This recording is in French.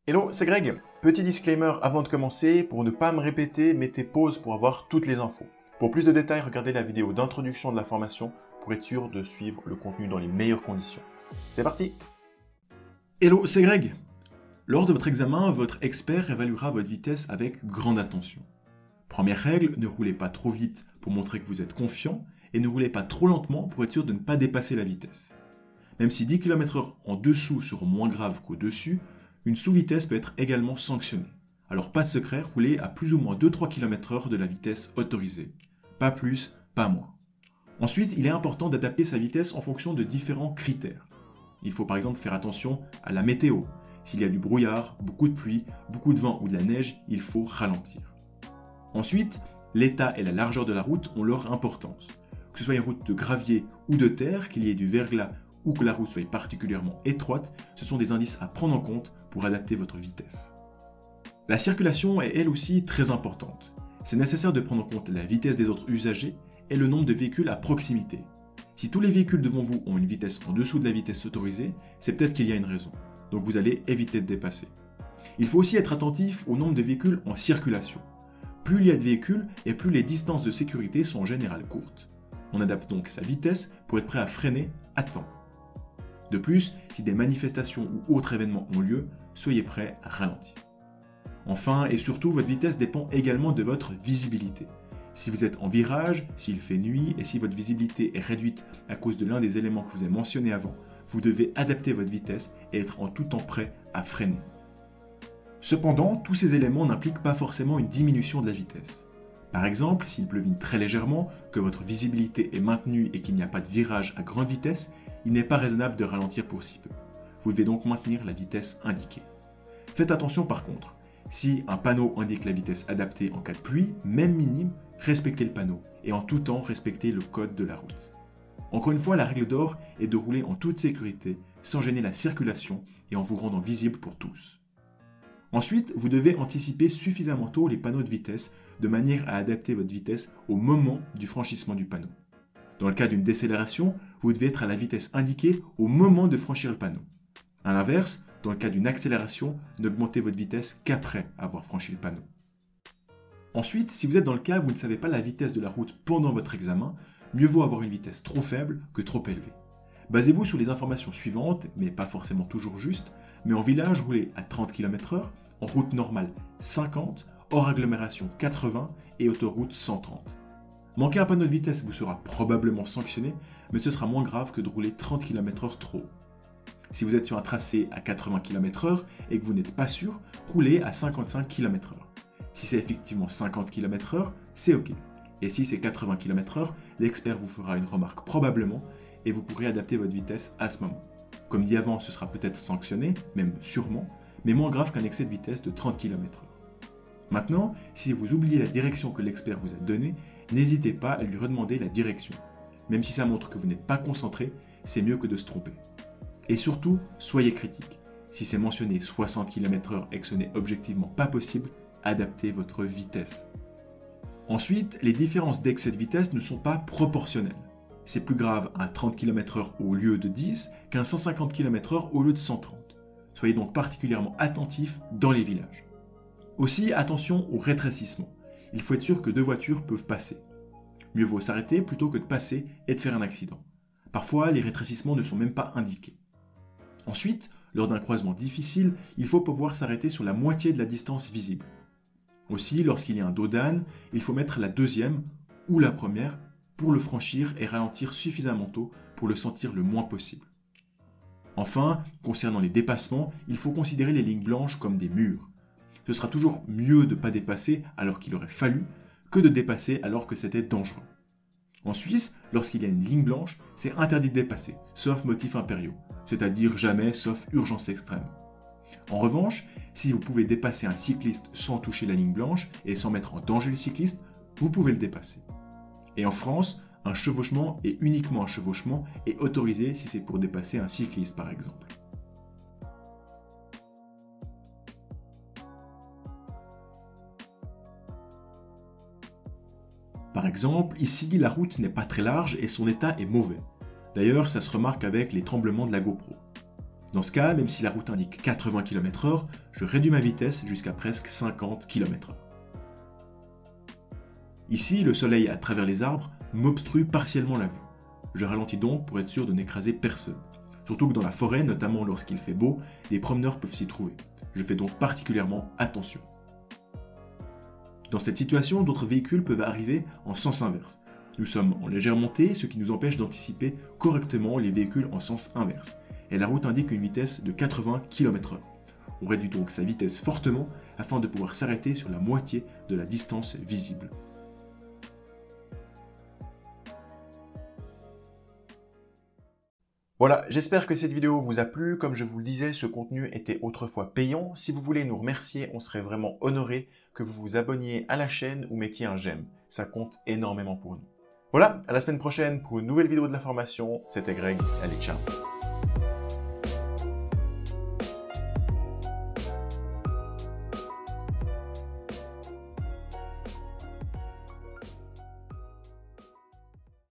Hello, c'est Greg. Petit disclaimer avant de commencer, pour ne pas me répéter, mettez pause pour avoir toutes les infos. Pour plus de détails, regardez la vidéo d'introduction de la formation pour être sûr de suivre le contenu dans les meilleures conditions. C'est parti! Hello, c'est Greg. Lors de votre examen, votre expert évaluera votre vitesse avec grande attention. Première règle, ne roulez pas trop vite pour montrer que vous êtes confiant et ne roulez pas trop lentement pour être sûr de ne pas dépasser la vitesse. Même si 10 km/h en dessous seront moins graves qu'au-dessus, une sous-vitesse peut être également sanctionnée. Alors pas de secret, roulez à plus ou moins 2-3 km/h de la vitesse autorisée. Pas plus, pas moins. Ensuite, il est important d'adapter sa vitesse en fonction de différents critères. Il faut par exemple faire attention à la météo. S'il y a du brouillard, beaucoup de pluie, beaucoup de vent ou de la neige, il faut ralentir. Ensuite, l'état et la largeur de la route ont leur importance. Que ce soit une route de gravier ou de terre, qu'il y ait du verglas ou que la route soit particulièrement étroite, ce sont des indices à prendre en compte pour adapter votre vitesse. La circulation est elle aussi très importante. C'est nécessaire de prendre en compte la vitesse des autres usagers et le nombre de véhicules à proximité. Si tous les véhicules devant vous ont une vitesse en dessous de la vitesse autorisée, c'est peut-être qu'il y a une raison. Donc vous allez éviter de dépasser. Il faut aussi être attentif au nombre de véhicules en circulation. Plus il y a de véhicules et plus les distances de sécurité sont en général courtes. On adapte donc sa vitesse pour être prêt à freiner à temps. De plus, si des manifestations ou autres événements ont lieu, soyez prêt à ralentir. Enfin et surtout, votre vitesse dépend également de votre visibilité. Si vous êtes en virage, s'il fait nuit et si votre visibilité est réduite à cause de l'un des éléments que je vous ai mentionnés avant, vous devez adapter votre vitesse et être en tout temps prêt à freiner. Cependant, tous ces éléments n'impliquent pas forcément une diminution de la vitesse. Par exemple, s'il pleuvine très légèrement, que votre visibilité est maintenue et qu'il n'y a pas de virage à grande vitesse, il n'est pas raisonnable de ralentir pour si peu. Vous devez donc maintenir la vitesse indiquée. Faites attention par contre, si un panneau indique la vitesse adaptée en cas de pluie, même minime, respectez le panneau et en tout temps respectez le code de la route. Encore une fois, la règle d'or est de rouler en toute sécurité, sans gêner la circulation et en vous rendant visible pour tous. Ensuite, vous devez anticiper suffisamment tôt les panneaux de vitesse de manière à adapter votre vitesse au moment du franchissement du panneau. Dans le cas d'une décélération, vous devez être à la vitesse indiquée au moment de franchir le panneau. A l'inverse, dans le cas d'une accélération, n'augmentez votre vitesse qu'après avoir franchi le panneau. Ensuite, si vous êtes dans le cas où vous ne savez pas la vitesse de la route pendant votre examen, mieux vaut avoir une vitesse trop faible que trop élevée. Basez-vous sur les informations suivantes, mais pas forcément toujours justes, mais en village, roulez à 30 km/h, en route normale 50, hors agglomération 80 et autoroute 130. Manquer un panneau de vitesse vous sera probablement sanctionné, mais ce sera moins grave que de rouler 30 km/h trop haut. Si vous êtes sur un tracé à 80 km/h et que vous n'êtes pas sûr, roulez à 55 km/h. Si c'est effectivement 50 km/h, c'est ok. Et si c'est 80 km/h, l'expert vous fera une remarque probablement et vous pourrez adapter votre vitesse à ce moment. Comme dit avant, ce sera peut-être sanctionné, même sûrement, mais moins grave qu'un excès de vitesse de 30 km/h. Maintenant, si vous oubliez la direction que l'expert vous a donnée, n'hésitez pas à lui redemander la direction. Même si ça montre que vous n'êtes pas concentré, c'est mieux que de se tromper. Et surtout, soyez critique. Si c'est mentionné 60 km/h et que ce n'est objectivement pas possible, adaptez votre vitesse. Ensuite, les différences d'excès de vitesse ne sont pas proportionnelles. C'est plus grave un 30 km/h au lieu de 10 qu'un 150 km/h au lieu de 130. Soyez donc particulièrement attentifs dans les villages. Aussi, attention au rétrécissement. Il faut être sûr que deux voitures peuvent passer. Mieux vaut s'arrêter plutôt que de passer et de faire un accident. Parfois, les rétrécissements ne sont même pas indiqués. Ensuite, lors d'un croisement difficile, il faut pouvoir s'arrêter sur la moitié de la distance visible. Aussi, lorsqu'il y a un dos d'âne, il faut mettre la deuxième ou la première pour le franchir et ralentir suffisamment tôt pour le sentir le moins possible. Enfin, concernant les dépassements, il faut considérer les lignes blanches comme des murs. Ce sera toujours mieux de ne pas dépasser alors qu'il aurait fallu que de dépasser alors que c'était dangereux. En Suisse, lorsqu'il y a une ligne blanche, c'est interdit de dépasser, sauf motifs impériaux, c'est-à-dire jamais sauf urgence extrême. En revanche, si vous pouvez dépasser un cycliste sans toucher la ligne blanche et sans mettre en danger le cycliste, vous pouvez le dépasser. Et en France, un chevauchement et uniquement un chevauchement est autorisé si c'est pour dépasser un cycliste par exemple. Par exemple, ici, la route n'est pas très large et son état est mauvais. D'ailleurs, ça se remarque avec les tremblements de la GoPro. Dans ce cas, même si la route indique 80 km/h, je réduis ma vitesse jusqu'à presque 50 km/h. Ici, le soleil à travers les arbres m'obstrue partiellement la vue. Je ralentis donc pour être sûr de n'écraser personne. Surtout que dans la forêt, notamment lorsqu'il fait beau, des promeneurs peuvent s'y trouver. Je fais donc particulièrement attention. Dans cette situation, d'autres véhicules peuvent arriver en sens inverse. Nous sommes en légère montée, ce qui nous empêche d'anticiper correctement les véhicules en sens inverse. Et la route indique une vitesse de 80 km/h. On réduit donc sa vitesse fortement afin de pouvoir s'arrêter sur la moitié de la distance visible. Voilà, j'espère que cette vidéo vous a plu. Comme je vous le disais, ce contenu était autrefois payant. Si vous voulez nous remercier, on serait vraiment honoré que vous vous abonniez à la chaîne ou mettiez un j'aime. Ça compte énormément pour nous. Voilà, à la semaine prochaine pour une nouvelle vidéo de la formation. C'était Greg, allez ciao.